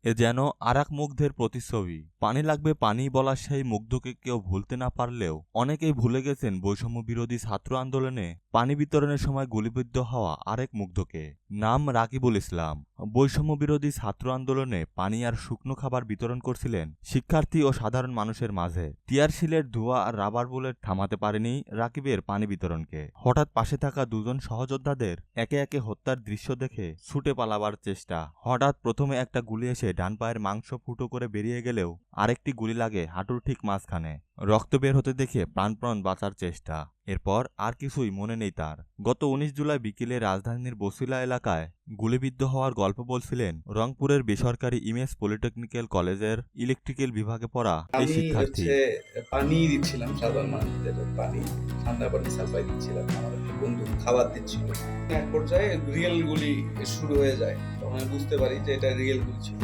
এ যেন আরেক মুগ্ধের প্রতিচ্ছবি। পানি লাগবে পানি বলা সেই মুগ্ধকে কেউ ভুলতে না পারলেও অনেকেই ভুলে গেছেন বৈষম্য বিরোধী ছাত্র আন্দোলনে পানি বিতরণের সময় গুলিবিদ্ধ হওয়া আরেক মুগ্ধকে। নাম রাকিবুল ইসলাম। বৈষম্য বিরোধী ছাত্র আন্দোলনে পানি আর শুকনো খাবার বিতরণ করছিলেন শিক্ষার্থী ও সাধারণ মানুষের মাঝে। টিয়ারশিলের ধোঁয়া আর রাবার বুলেট থামাতে পারেনি রাকিবের পানি বিতরণকে। হঠাৎ পাশে থাকা দুজন সহযোদ্ধাদের একে একে হত্যার দৃশ্য দেখে ছুটে পালাবার চেষ্টা। হঠাৎ প্রথমে একটা গুলি এসে ডান পায়ের মাংস ফুটো করে বেরিয়ে গেলেও আরেকটি গুলি লাগে হাঁটুর ঠিক মাঝখানে। রক্ত বের হতে দেখে প্রাণপণ বাঁচার চেষ্টা। এরপর আর কিছুই মনে নেই তার। গত ১৯ জুলাই বিকেলে রাজধানীর বছিলা এলাকায় গুলিবিদ্ধ হওয়ার গল্প বলছিলেন রংপুরের বেসরকারি ইমেজ পলিটেকনিক্যাল কলেজের ইলেকট্রিক্যাল বিভাগে পড়া এই শিক্ষার্থী। পানি দিচ্ছিলাম, সাধারণ মানুষদের পানি, ঠান্ডা পানি সাপ্লাই দিচ্ছিলাম, আমার একটা বন্ধু খাবার দিচ্ছিল। এক পর্যায়ে রিয়েল গুলি শুরু হয়ে যায়, তখন আমি বুঝতে পারি যে এটা রিয়েল গুলি ছিল।